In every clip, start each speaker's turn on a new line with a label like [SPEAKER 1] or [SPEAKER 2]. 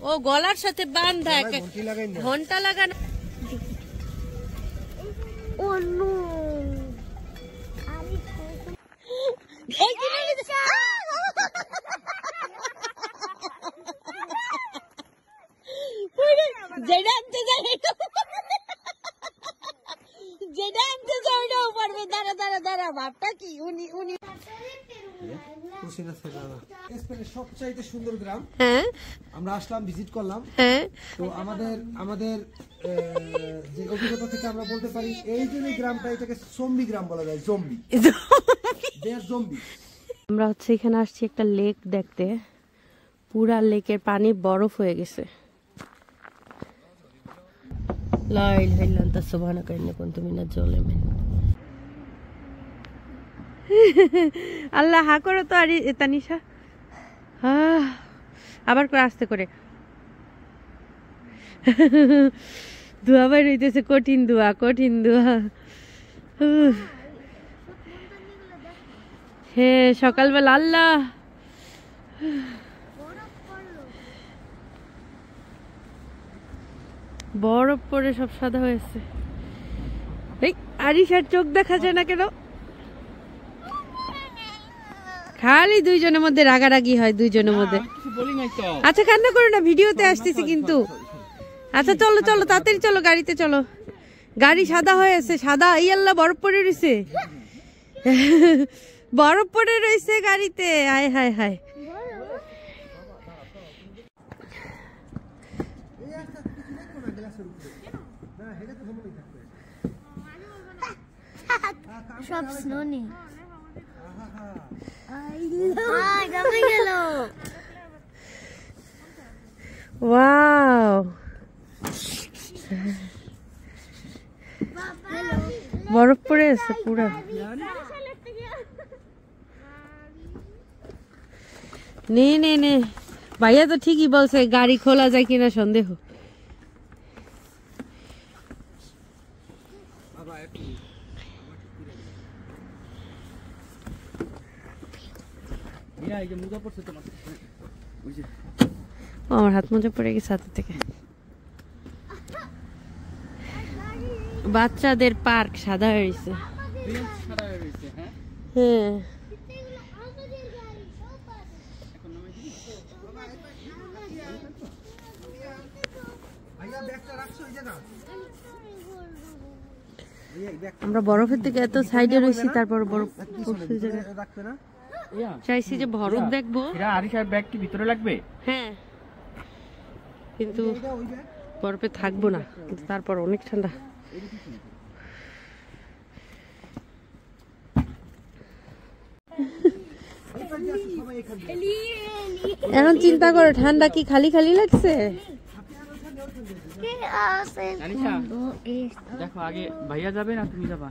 [SPEAKER 1] ও গলার সাথে বাঁধা ঘন্টা লাগানো। ও নো যেটা আনতে যাই ওটাও পারবে। দাঁড়া দাঁড়া দাঁড়া, ভাবটা কি উনি সবচাইতে সুন্দর গ্রাম। হ্যাঁ, আমরা আসলাম, ভিজিট করলাম। হ্যাঁ, তো আমাদের যে অভিজ্ঞতা থেকে আমরা বলতে পারি এই যে গ্রামটা, এটাকে জম্বি গ্রাম বলা যায়। জম্বি। আমরা হচ্ছে এখানে আসছি একটা লেক দেখতে। পুরা লেকের পানি বরফ হয়ে গেছে। আল্লাহ হা করো তো। আর তানিশা আবার করে আস্তে করে ধোয়া বাইর হইতেছে। কঠিন ধোয়া, কঠিন ধোয়া। হ্যাঁ, সকালবেলা আল্লাহ বরফ পরে সব সাদা হয়েছে। এই আরিশার চোখ দেখা যায় না কেন? খালি দুইজনের মধ্যে রাগারাগি হয়, দুইজনের মধ্যে। আচ্ছা কান্না করো না, ভিডিওতে আসতেছি কিন্তু। আচ্ছা চলো চলো, তাড়াতাড়ি চলো, গাড়িতে চলো। গাড়ি সাদা হয়ে আছে, সাদা। এই আল্লাহ, বরফ পড়ে রয়েছে, বরফ পড়ে রয়েছে গাড়িতে। হায় হায় হায়।
[SPEAKER 2] সব স্নো নেই।
[SPEAKER 1] ওয়াও, বরফ পড়ে আছে পুরো। নে নে নে, ভাইয়া তো ঠিকই বলছে, গাড়ি খোলা যায় কিনা সন্দেহ। আমার হাত মোজা পড়ে গেছে হাতের থেকে। বাচ্চাদের পার্ক সাদা হয়েছে। হ্যাঁ, আমরা বরফের থেকে এত সাইডে রয়েছি, তারপর বরফ চাইছি যে বরফ দেখবো।
[SPEAKER 3] আরিশার ব্যাগ কি ভিতরে লাগবে?
[SPEAKER 1] হ্যাঁ, কিন্তু বরফে থাকবো না, কিন্তু তারপর অনেক ঠান্ডা। এখন চিন্তা করো, ঠান্ডা কি খালি খালি লাগছে?
[SPEAKER 3] দেখো আগে ভাইয়া যাবে না তুমি যাবা?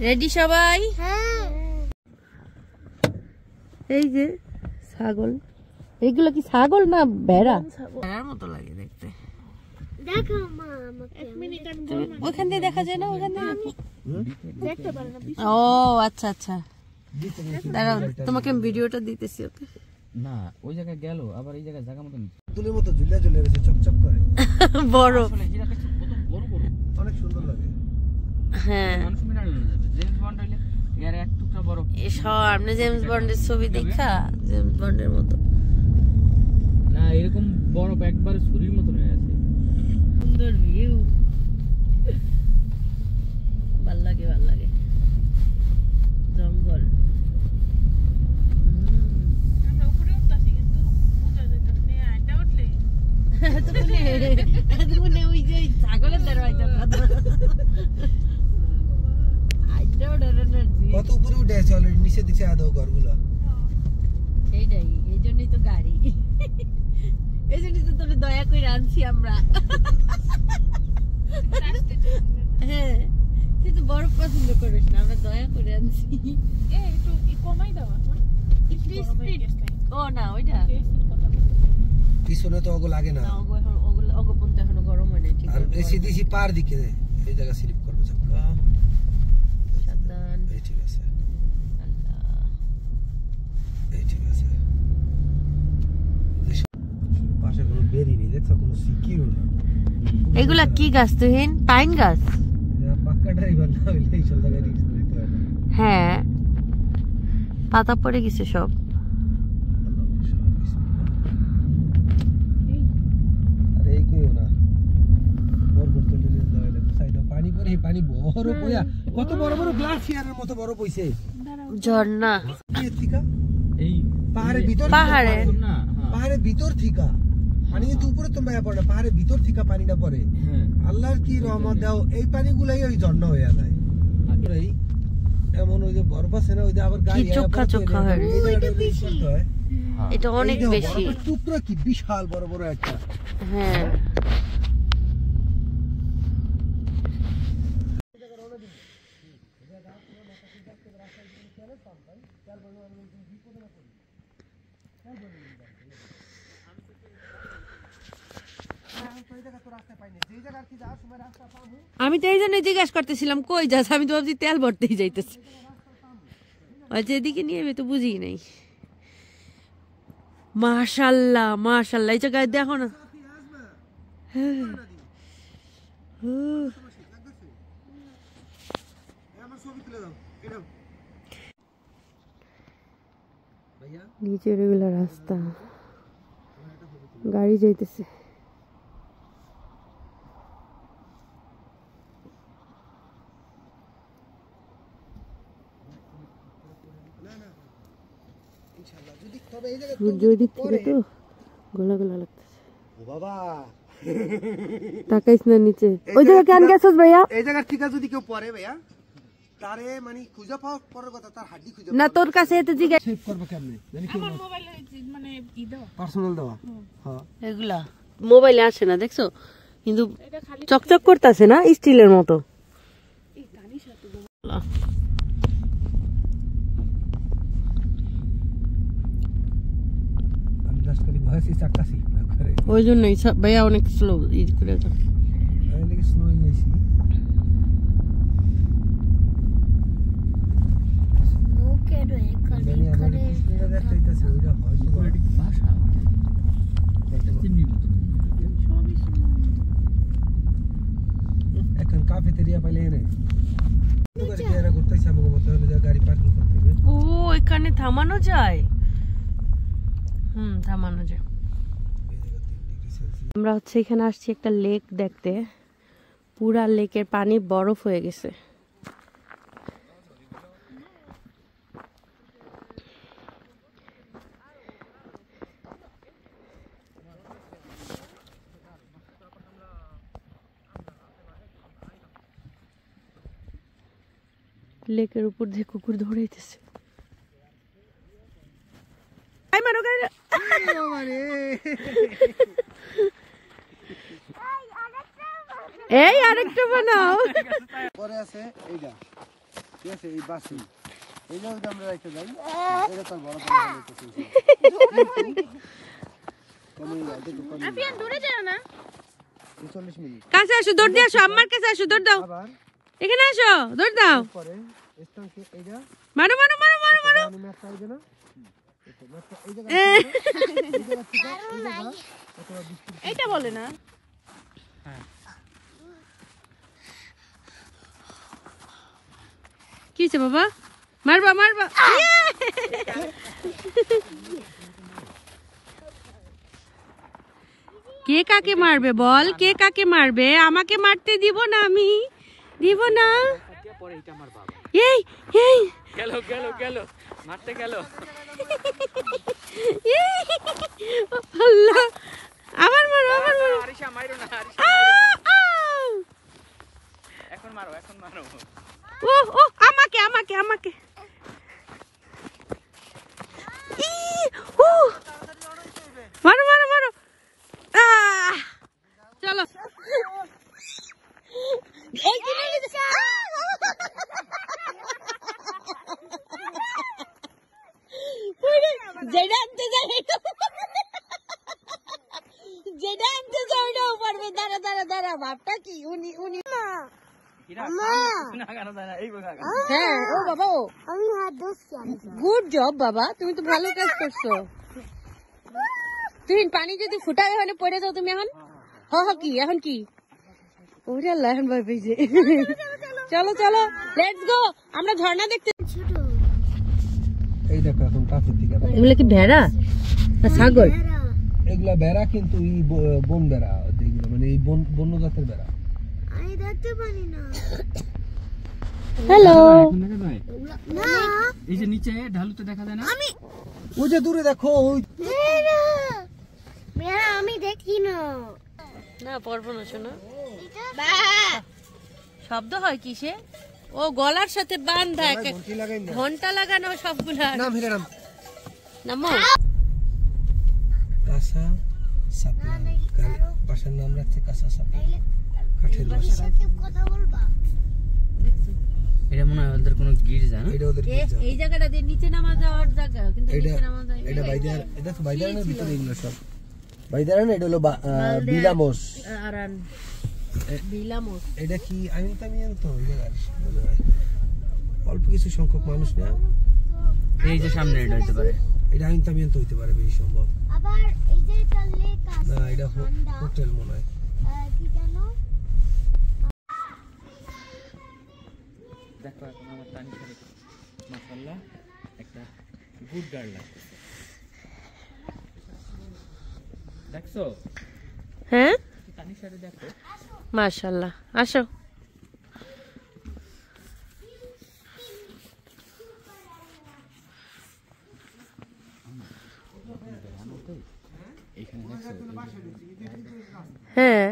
[SPEAKER 1] রেডি সবাই? এই যে ছাগল, এইগুলো কি ছাগল না ভেড়া? ভেড়ার মতো লাগে দেখতে।
[SPEAKER 2] দেখো মা,
[SPEAKER 1] ওখান দিয়ে দেখা যায় না? ওখান দিয়ে
[SPEAKER 2] দেখতে পারো না?
[SPEAKER 1] ও আচ্ছা আচ্ছা, দাঁড়াও তোমাকে আমি ভিডিওটা দিতেছি। ওকে
[SPEAKER 3] না, ওই জায়গায় গেল, আবার এই জায়গায় জায়গা মতো
[SPEAKER 4] তুলের মতো ঝুলিয়া ঝুলিয়ে রয়েছে, চকচক করে।
[SPEAKER 1] বড়,
[SPEAKER 4] অনেক সুন্দর লাগে।
[SPEAKER 1] হ্যাঁ,
[SPEAKER 3] জেমস বন্ড হইলে এর এক টুকরা বড়।
[SPEAKER 1] সামনে জেমস বন্ডের ছবি দেখা, জেমস বন্ডের মতো
[SPEAKER 3] না, এরকম বরফ একবারে ছুরির মতো হয়ে আছে।
[SPEAKER 1] সুন্দর ভিউ, ভাল লাগে ভাল লাগে। জঙ্গল,
[SPEAKER 5] আমরা উপরে উঠতাছি কিন্তু বুঝা যাইতাছে না। এটা উঠলে
[SPEAKER 1] তুমি ওই যে ছাগলের দরওয়াজা
[SPEAKER 4] কত উপরে উঠে আছে অলরেডি, নিচে দিচ্ছে আদৌ ঘরগুলো।
[SPEAKER 1] সেইটাই, এই জন্যই তো গাড়ি, এই জন্যই তো তোকে দয়া করে আনছি আমরা। হ্যাঁ, তুই তো বরফ পছন্দ করিস না, আমরা দয়া করে আনছি।
[SPEAKER 5] একটু কমাই দাও এখন।
[SPEAKER 1] ও না, ওইটা
[SPEAKER 4] পিছনে তো ওগুলো লাগে না,
[SPEAKER 1] ওগুলো পর্যন্ত এখনো গরম
[SPEAKER 4] এসি দিছি পার দিকে এই জায়গা স্লিপ করবে চাকা
[SPEAKER 1] সাবধান।
[SPEAKER 4] এই ঠিক আছে এই ঠিক আছে পাশে কোনো বেরি নেই দেখছো কোনো সিকিউর না
[SPEAKER 1] এগুলা কি গাছ তুহিন? পাইন গাছ?
[SPEAKER 4] পাক্কা ড্রাইভার না হইলে এই সব জায়গায় রিস্ক নিতে হয় না
[SPEAKER 1] হ্যাঁ, পাতা পড়ে গেছে সব।
[SPEAKER 4] আরে এই কইও না বড় বড় তুলে দিয়ে দাও এলে সাইডে পানি পড়ে এই পানি বড় পয়া কত বড় বড় গ্লাসিয়ারের মতো বড় পইছে
[SPEAKER 1] ঝর্ণা
[SPEAKER 4] এই থিকা
[SPEAKER 3] এই
[SPEAKER 4] পাহাড়ের ভিতর
[SPEAKER 1] পাহাড়ে
[SPEAKER 3] না হ্যাঁ
[SPEAKER 4] পাহাড়ের ভিতর থিকা পানি কিন্তু উপরে তো মায়া পড়ে না পাহাড়ের ভিতর থিকা পানিটা পড়ে
[SPEAKER 3] হ্যাঁ
[SPEAKER 4] আল্লাহর কি রহমত দাও এই পানিগুলাই ওই ঝর্ণা হয়ে যায় এই এমন ওই যে বরফ আছে না ওই যে আবার গাড়ি
[SPEAKER 1] চোখা চোখা হয়ে গেছে।
[SPEAKER 4] এই জায়গাটা বেশি করতে হয়
[SPEAKER 1] এটা অনেক
[SPEAKER 4] এই দেখো,
[SPEAKER 1] বেশি।
[SPEAKER 4] বরফের টুকরা কি বিশাল বড় বড় একটা
[SPEAKER 1] হ্যাঁ, আমি তো এই জন্য জিজ্ঞাসা করতেছিলাম কই যাস, আমি তো ভাবছি তেল ভরতেই যাইতেছি। যেদিকে নিয়ে আমি তো বুঝি নাই। মাশাল্লাহ মাশাল্লাহ, এই জায়গায় দেখো না। নিচের এগুলা রাস্তা, গাড়ি যাইতেছে। সূর্য ওই দিক থেকে তো গোলা গোলা লাগতেছে।
[SPEAKER 4] বাবা
[SPEAKER 1] তাকাইস না নিচে, ওই জায়গায় কেন গেছস ভাইয়া?
[SPEAKER 4] এই জায়গা থেকে যদি কেউ পড়ে ভাইয়া তারে মানে খুঁজে পাওয়ার পরের কথা তার হাড্ডি খুঁজে
[SPEAKER 1] না তোর কাছে এত জিজ্ঞাসা
[SPEAKER 4] সেভ করবে কেমনে জানি কি
[SPEAKER 5] আমার মোবাইলে মানে দাও
[SPEAKER 4] পার্সোনাল দেওয়া হ্যাঁ
[SPEAKER 1] এগুলা মোবাইলে আসে না দেখছো, কিন্তু
[SPEAKER 5] এটা খালি
[SPEAKER 1] চকচক করতেছে না স্টিলের মতো।
[SPEAKER 5] এই গানি সাথে
[SPEAKER 4] আমি জাস্ট খালি ভয়েসই চাকটা স্লিপ না করে
[SPEAKER 1] ওই জন্যই ভাইয়া অনেক স্লো ই করে দাও।
[SPEAKER 4] আমি লাগি স্লোই গেছি
[SPEAKER 2] নৌকেরও এখানে
[SPEAKER 4] জানি আমার
[SPEAKER 2] এখানে
[SPEAKER 4] স্ক্রিনে দেখাইতেছে ওইটা হয়তো বা
[SPEAKER 3] ভাষা চিনি মতো
[SPEAKER 5] সবই শুনো
[SPEAKER 4] এখন কাফেতেরিয়া পাইলে এনে তো করে কি এরা ঘুরতেছে আমাকে মতো হলে যা গাড়ি পার্কিং করতে হবে
[SPEAKER 1] ও এখানে থামানো যায়? থামানো যায়।
[SPEAKER 4] এই জায়গা 3 ডিগ্রি সেলসিয়াস
[SPEAKER 1] আমরা হচ্ছে এখানে আসছি একটা লেক দেখতে, পুরা লেকের পানি বরফ হয়ে গেছে। লেকের উপর দিয়ে কুকুর দৌড়াইতেছে। এই আরেকটা বানাও।
[SPEAKER 4] পরে আছে এইটা ঠিক আছে এই বাসি এইটা যদি আমরা রাখতে যাই এটা তো বড় বড় হয়ে যাচ্ছে কমই যায় দেখো কমই
[SPEAKER 5] আপিয়ান দূরে যাও না
[SPEAKER 4] 40 মিনিট
[SPEAKER 1] কাছে আসো, দৌড় দিয়ে আসো, আমার কাছে আসো, দৌড় দাও,
[SPEAKER 4] আবার
[SPEAKER 1] এখানে আসো, দৌড় দাও,
[SPEAKER 4] পরে স্ট্যান্ডকে এইটা
[SPEAKER 1] মারো মারো মারো মারো মারো।
[SPEAKER 4] আমি ম্যাপটা আইবে না এই ম্যাপটা এই জায়গা এই জায়গা থেকে এই জায়গা অথবা বিস্কুট
[SPEAKER 5] এইটা বলে না
[SPEAKER 1] কি হয়েছে বাবা? মারবা মারবা। কে কাকে মারবে বল, কে কাকে মারবে? আমাকে মারতে দিব না, আমি দিব না।
[SPEAKER 3] পরে এটা আমার বাবা
[SPEAKER 1] এই এই
[SPEAKER 3] গেল গেল গেল মারতে গেল
[SPEAKER 1] আল্লাহ, আবার মারো আবার মারো।
[SPEAKER 3] আরিশা মাইরো না আরিশা এখন মারো এখন মারো।
[SPEAKER 1] ও ও আমাকে আমাকে আমাকে। মারো মারো মারো। চলো যেটা আনতে যাই যেটা আনতে যাই না পারবে, দাঁড়া দাঁড়া দাঁড়া ভাবটা কি উনি উনি হ্যাঁ ও বাবা ও
[SPEAKER 2] আমি হাত ধরছি
[SPEAKER 1] গুড জব বাবা, তুমি তো ভালো কাজ করছো। তুই পানি যদি ফুটায় এখানে পড়ে যাও তুমি এখন কি এখন কি ওরে আল্লাহ এখন ভয় পেয়েছে। চলো চলো লেটস গো, আমরা ঝর্ণা দেখতে।
[SPEAKER 2] ছোট
[SPEAKER 4] এই দেখো এখন কাছের দিকে
[SPEAKER 1] এগুলো কি ভেড়া না ছাগল?
[SPEAKER 4] এগুলা বেড়া, কিন্তু এই বন বেড়া যেগুলো মানে এই বন্য জাতের বেড়া।
[SPEAKER 2] আমি দেখতে পারি না।
[SPEAKER 1] হ্যালো
[SPEAKER 3] এখন দেখা যায়?
[SPEAKER 2] না
[SPEAKER 3] এই যে নিচে ঢালুতে দেখা যায় না?
[SPEAKER 4] ওই যে দূরে দেখো ওই
[SPEAKER 2] মেরা মেরা আমি দেখি না।
[SPEAKER 1] না পড়বো না শোনো,
[SPEAKER 2] বা
[SPEAKER 1] শব্দ হয় কিসে? ও গলার সাথে বান্ধা
[SPEAKER 4] ঘন্টি লাগাই না।
[SPEAKER 1] ঘন্টা লাগানো সবগুলা।
[SPEAKER 4] নাম হেরে নাম
[SPEAKER 1] নামো
[SPEAKER 4] কাঁসা সাপলা, বাসার নাম রাখছে কাঁসা সাপলা, কাঠের বাসা।
[SPEAKER 2] সাথে কথা বলবা।
[SPEAKER 3] এটা মনে হয় ওদের কোনো গির্জা না?
[SPEAKER 4] এটা ওদের গির্জা।
[SPEAKER 1] এই জায়গাটা দিয়ে নিচে নামা যাওয়ার জায়গা, কিন্তু
[SPEAKER 4] এটা
[SPEAKER 1] নিচে নামা যায়
[SPEAKER 4] এটা বাইদার, এটা তো বাইদারের ভিতরে এগুলো সব বাইদারের। এটা হলো বিলামোস।
[SPEAKER 1] আরান বিলামোস।
[SPEAKER 4] এটা কি আমি তো ওই জায়গার মনে হয় অল্প কিছু সংখ্যক মানুষ না।
[SPEAKER 3] এই যে সামনে এটা হইতে পারে।
[SPEAKER 4] এটা আমি তো হইতে পারে বেশি সম্ভব
[SPEAKER 2] আবার এই যে একটা লেক আছে
[SPEAKER 4] না। এটা হোটেল মনে হয়।
[SPEAKER 2] কি জানো
[SPEAKER 3] দেখো এখন আমার তানিশার মাশাআল্লাহ একটা গুড গার্ল লাগে। দেখছো
[SPEAKER 1] হ্যাঁ
[SPEAKER 3] তানিশারে দেখো।
[SPEAKER 1] মাশাআল্লাহ, আসো।
[SPEAKER 3] এখানে দেখছো
[SPEAKER 1] হ্যাঁ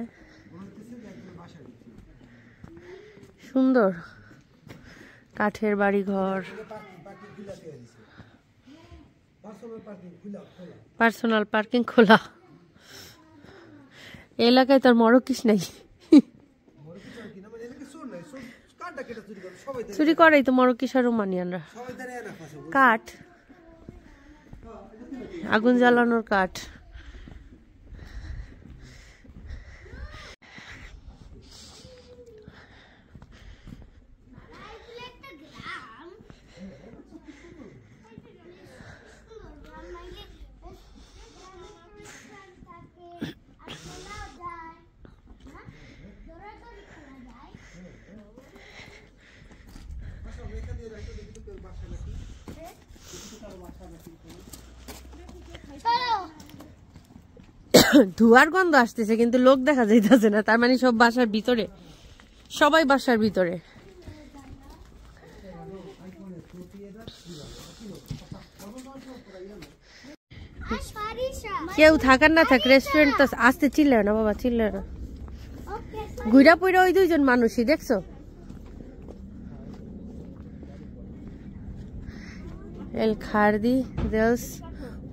[SPEAKER 1] সুন্দর কাঠের বাড়ি ঘর, পার্সোনাল পার্কিং খোলা। এলাকায় তার মরকিস নাই, চুরি করেই তো মরকিস আর রোমানিয়ানরা। কাঠ, আগুন জ্বালানোর কাঠ। ধোয়ার গন্ধ আসতেছে কিন্তু লোক দেখা যাইতেছে না, তার মানে সব বাসার ভিতরে, সবাই বাসার ভিতরে। কেউ থাকার না থাক, রেস্টুরেন্ট তো আসতে চিল্লে না বাবা, চিল্লে না। ঘুরা পুরা ওই দুইজন মানুষই দেখছো। এল খারদি দেলস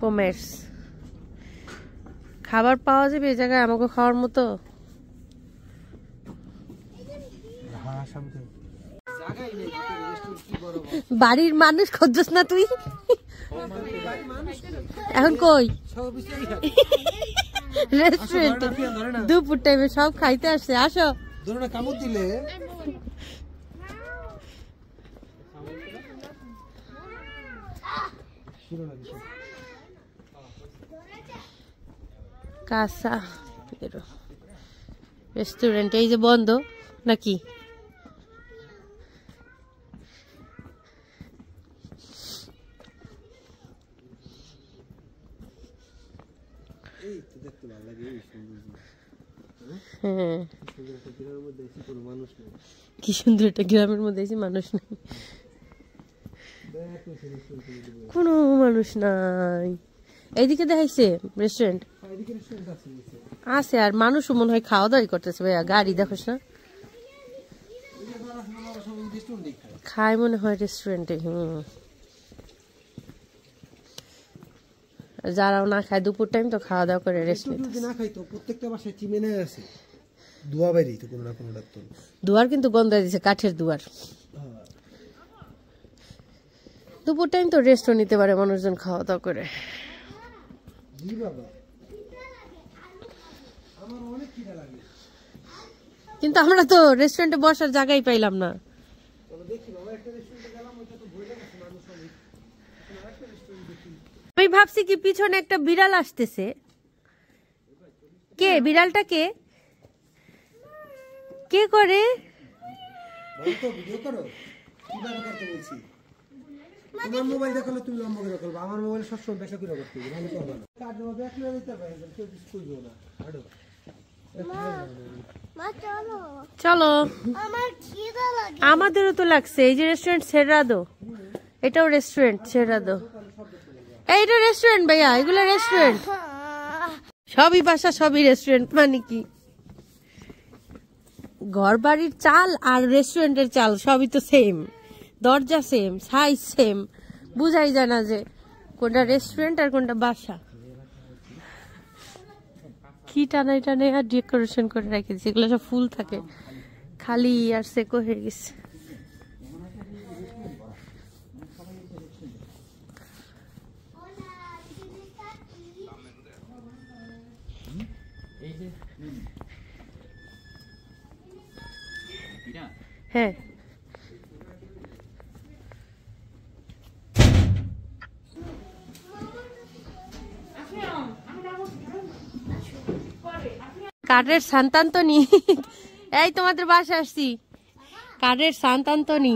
[SPEAKER 1] পোমের্স। খাবার পাওয়া যাবে এই জায়গায় আমাকে খাওয়ার মতো? বাড়ির মানুষ খোঁজছ না তুই এখন কই? রেস্টুরেন্টে দুপুর টাইমে সব খাইতে আসছে। আসো
[SPEAKER 4] কামড় দিলে
[SPEAKER 1] কাসা রেস্টুরেন্ট এই যে বন্ধ নাকি? হ্যাঁ কি সুন্দর একটা গ্রামের মধ্যে এসে মানুষ নেই, কোনো মানুষ নাই। এইদিকে দেখাইছে রেস্টুরেন্ট আছে, আর মানুষও মনে হয় খাওয়া দাওয়াই করতেছে। ভাইয়া গাড়ি দেখোস না, খায় মনে হয় রেস্টুরেন্টে। যারাও না খায় দুপুর টাইম তো খাওয়া দাওয়া করে রেস্টুরেন্ট।
[SPEAKER 4] না খাইতো প্রত্যেকটা বাসায় চিমেনে আছে দুয়া বাইরেই তো কোনো না কোনো ডাক্তার।
[SPEAKER 1] দুয়ার কিন্তু গন্ধ দিছে, কাঠের দুয়ার। দুপুর টাইম তো রেস্টও নিতে পারে মানুষজন খাওয়া দাওয়া করে। কিন্তু আমরা তো রেস্টুরেন্টে বসার জায়গাই পাইলাম না। আমি ভাবছি কি পিছনে একটা বিড়াল আসতেছে। কে বিড়ালটা? কে কে করে?
[SPEAKER 4] ভিডিও করো কিভাবে করতে বলছি। তোমার মোবাইল দেখালে তুমি লম্বা করে করবে, আমার মোবাইল সবসময় দেখা করে করতে হবে, ভালো করবে না। কার জন্য দেখলে দিতে পারে কেউ কিছু কইবে না। হাঁটো
[SPEAKER 2] মা চলো,
[SPEAKER 1] চলো।
[SPEAKER 2] আমার খিদা লাগে।
[SPEAKER 1] আমাদেরও তো লাগছে। এই যে রেস্টুরেন্ট সেরাদো, এটাও রেস্টুরেন্ট সেরাদো। এইটা রেস্টুরেন্ট ভাইয়া, এগুলো রেস্টুরেন্ট। সবই বাসা সবই রেস্টুরেন্ট মানে কি? ঘর বাড়ির চাল আর রেস্টুরেন্টের চাল সবই তো সেম, দরজা সেম, সাইজ সেম, বুঝাই যায় না যে কোনটা রেস্টুরেন্ট আর কোনটা বাসা। কি টানাই টানাই আর ডেকোরেশন করে রেখেছি, এগুলো সব ফুল থাকে, খালি আর সেকো হয়ে গেছে। হ্যাঁ কাঠের সান্তান্তনি। এই তোমাদের বাসা আসছি, কাঠের সান্তান্তনি।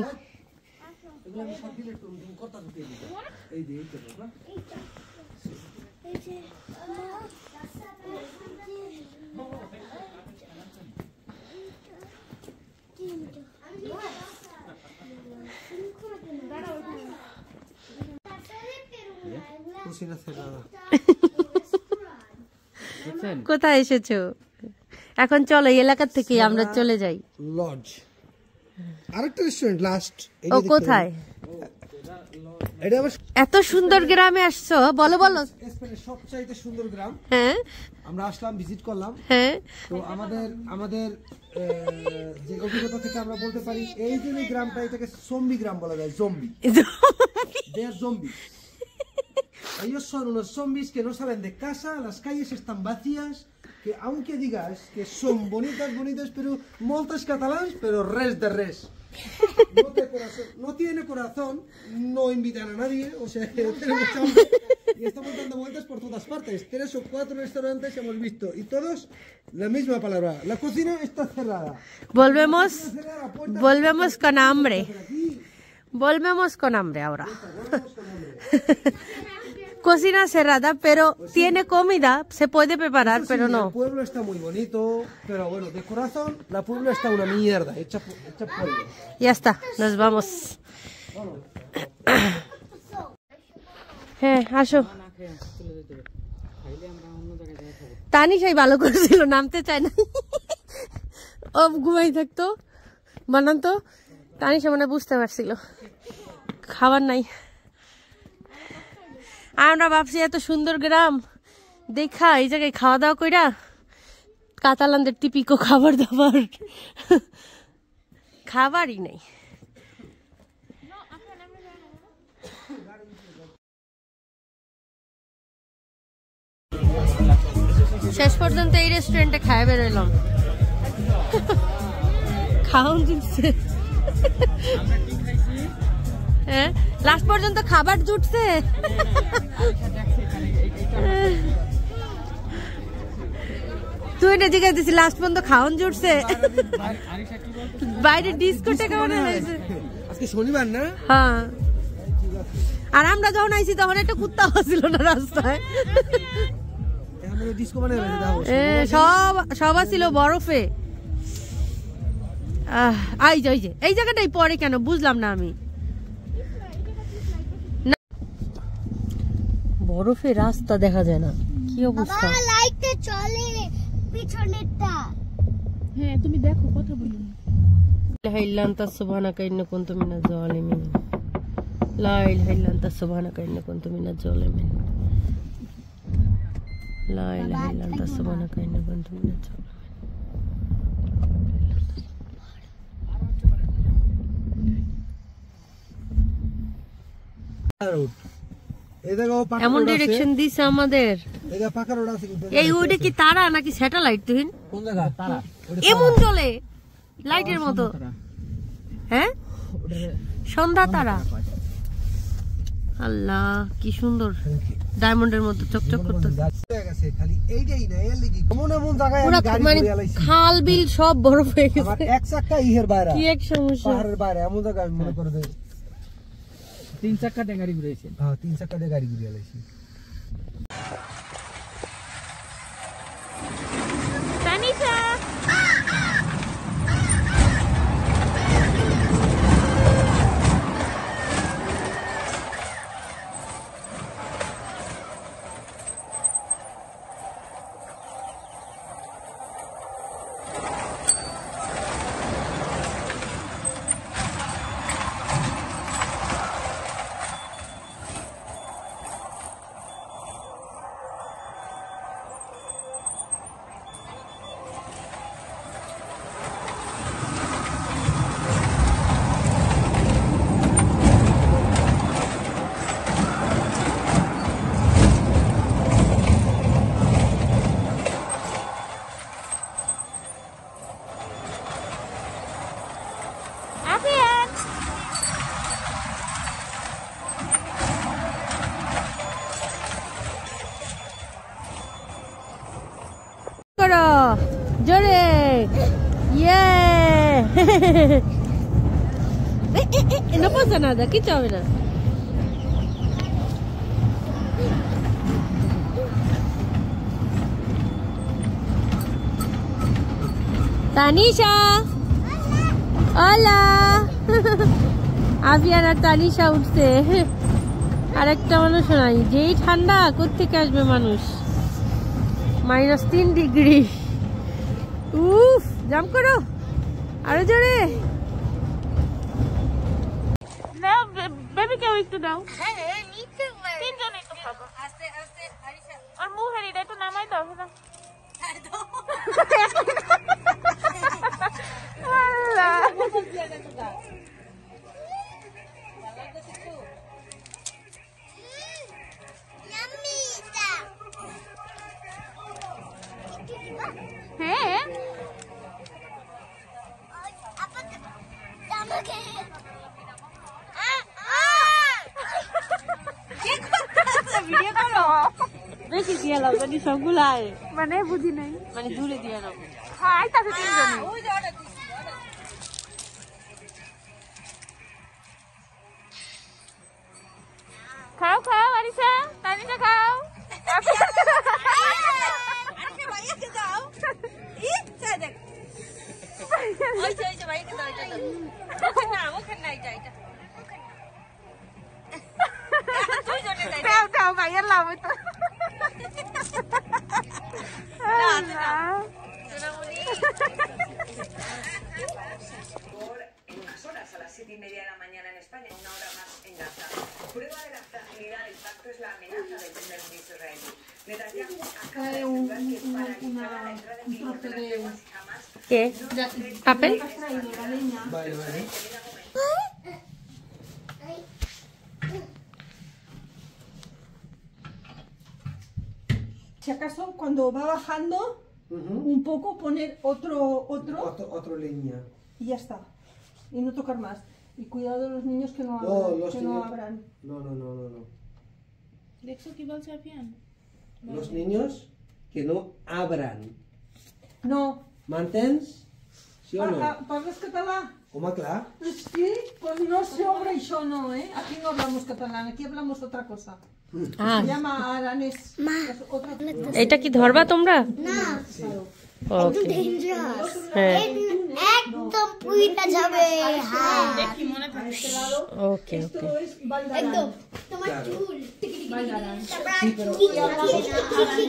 [SPEAKER 1] কোথায় এসেছো? এখন চলো এই এলাকা থেকে আমরা চলে যাই।
[SPEAKER 4] লজ আরেকটা রেস্টুরেন্ট লাস্ট।
[SPEAKER 1] ও কোথায়?
[SPEAKER 4] এটা আবার
[SPEAKER 1] এত সুন্দর গ্রামে আসছো, বলো বলো।
[SPEAKER 4] স্পেনের সবচাইতে সুন্দর গ্রাম।
[SPEAKER 1] হ্যাঁ
[SPEAKER 4] আমরা আসলাম, ভিজিট করলাম।
[SPEAKER 1] হ্যাঁ
[SPEAKER 4] তো আমাদের যে অভিজ্ঞতা থেকে আমরা বলতে পারি এই যে গ্রামটা, এটাকে জম্বি গ্রাম বলা যায়। Zombie, they are zombies. Ellos son unos zombies que no salen de casa, las calles están vacías, que aunque digas que son bonitas, pero moltes catalans, pero res de res. No tiene corazón, no invitan a nadie, o sea, tenemos hambre y estamos dando vueltas por todas partes. 3 o 4 restaurantes hemos visto y todos la misma palabra. La cocina está cerrada.
[SPEAKER 1] Volvemos con hambre. Volvemos con hambre ahora. Cocina cerrada, pero tiene comida, se puede preparar,
[SPEAKER 4] Eso sí,
[SPEAKER 1] pero no.
[SPEAKER 4] El pueblo está muy bonito, pero bueno, de corazón, la pueblo está una mierda, hecha pueblo.
[SPEAKER 1] Ya está, nos vamos. হ্যাঁ আসো। তানিশাই ভালো করেছিল, নামতে চায় না, ও ঘুমাই থাকতো। বানান তো, তানিশা মনে বুঝতে পারছিল খাবার নাই। আমরা ভাবছি এত সুন্দর গ্রাম দেখা এই জায়গায় খাওয়া দাওয়া কইরা কাতালানদের টিপিকো খাবার দাবার, খাবারই নেই। শেষ পর্যন্ত এই রেস্টুরেন্টে খায় বেরোলাম। খাওয়ান জুটছে, হ্যাঁ লাস্ট পর্যন্ত খাবার জুটছে। তুই না জিজ্ঞাসা দিছি লাস্ট পর্যন্ত খাওয়ান জুটছে। বাইরে ডিস্কোটেক মনে হয়েছে
[SPEAKER 4] আজকে শনিবার না?
[SPEAKER 1] হ্যাঁ, আর আমরা যখন আইছি তখন একটা কুত্তা ছিল না রাস্তায়। সব ছিল বরফে। এই জায়গাটাই পরে কেন বুঝলাম না আমি। বরফে রাস্তা দেখা যায় না, কি অবস্থা।
[SPEAKER 2] লাইটে চলে পিছনেরটা।
[SPEAKER 5] হ্যাঁ তুমি দেখো, কথা বলি।
[SPEAKER 1] লা ইলাহা ইল্লা সুবহানাকা ইন্নী কুনতু মিনাজ জালিমিন। লা ইলাহা ইল্লা আনতা সুবহানাকা ইন্নী কুনতু মিনাজ জালিমিন। লা ইলাহা ইল্লা আনতা সুবহানাকা ইন্নী কুনতু মিনাজ জালিমিন। এমন ডিরেকশন দিছে আমাদের।
[SPEAKER 4] এটা পাকা রোড আছে কিন্তু
[SPEAKER 1] এই ওইটা কি তারা নাকি স্যাটেলাইট তুহিন?
[SPEAKER 4] কোন জায়গা তারা
[SPEAKER 1] এমন চলে লাইটের মতো, হ্যাঁ সন্ধ্যা তারা। আল্লাহ কি সুন্দর, ডায়মন্ডের মতো চকচক করতে।
[SPEAKER 4] গেছে খালি এইটাই না, এর লাগি এমন এমন জায়গায় আমি গাড়ি
[SPEAKER 1] মানে
[SPEAKER 4] ঘুরে আলাইছি,
[SPEAKER 1] খাল বিল সব বরফ হয়ে
[SPEAKER 4] আমার
[SPEAKER 1] গেছে।
[SPEAKER 4] এক চাকা ইহের বাইরে,
[SPEAKER 1] কি এক সমস্যা।
[SPEAKER 4] পাহাড়ের বাইরে এমন জায়গায় আমি মনে করে দেই
[SPEAKER 3] 3 চাকা দিয়ে গাড়ি ঘুরেছে।
[SPEAKER 4] হ্যাঁ 3 চাকা দিয়ে গাড়ি ঘুরে আলাইছি।
[SPEAKER 5] তানিশা
[SPEAKER 1] করো জোরে, ইয়ে no pasa nada, কিচ্ছু হবে না। তানিশা, hola আবিয়ার আর তানিশা উঠছে, আরেকটা মানুষ নাই। যেই ঠান্ডা, কোত্থেকে আসবে মানুষ, -3 ডিগ্রি। উফ, জাম্প করো আরো জোরে।
[SPEAKER 5] নাও বেবিকে একটু দাও। তিনজনেই তো খাবো। আর মুহের এটা একটু নামাই দাও। হ্যাঁ ভিডিও করো,
[SPEAKER 1] বেশি দিয়ে লাও জানি সবগুলাই,
[SPEAKER 5] মানে বুঝি নাই,
[SPEAKER 1] মানে দূরে দিয়ে লাও।
[SPEAKER 5] হাই তাতে তিনজনে। খাও খাও আরিশা, তানিশা খাও। দাও দাও ভাইয়ার লাভ তো।
[SPEAKER 6] En unas horas, a las 7:30 de la mañana en España, 1 hora más en Gaza. Prueba de la fragilidad del pacto es la amenaza del primer ministro israelí. Netanyahu acaba de asegurar que paralizará la entrada en vigor de las tregua si Hamas
[SPEAKER 1] ¿Qué? ¿Apple?
[SPEAKER 4] Vale, vale.
[SPEAKER 7] Si acaso cuando va bajando un poco poner
[SPEAKER 4] Otro línea.
[SPEAKER 7] y ya está. Y no tocar más. Y cuidado de los niños que no abran.
[SPEAKER 4] los
[SPEAKER 7] que no
[SPEAKER 4] niños-
[SPEAKER 7] abran.
[SPEAKER 4] No.
[SPEAKER 5] দেখছো কি বলছে আপিয়ান?
[SPEAKER 4] Los niños que no abran.
[SPEAKER 7] No.
[SPEAKER 4] ¿Mantens? ¿Sí o no?
[SPEAKER 7] ¿Parles català?
[SPEAKER 4] Home, clar.
[SPEAKER 7] Sí, pues no se obra eso no, ¿eh? Aquí no hablamos catalán, aquí hablamos otra cosa. Se llama aranés. Es otra cosa.
[SPEAKER 1] এটা কি ধরবা তোমরা?
[SPEAKER 2] না,
[SPEAKER 1] ওকে
[SPEAKER 2] dangerous.
[SPEAKER 1] হ্যাঁ
[SPEAKER 2] একদম পুইটা যাবে। হ্যাঁ,
[SPEAKER 1] ওকে ওকে।
[SPEAKER 7] Esto es bailarán.
[SPEAKER 2] একদম তোমার চুল।
[SPEAKER 7] Bailarán.
[SPEAKER 2] তারপর আর কি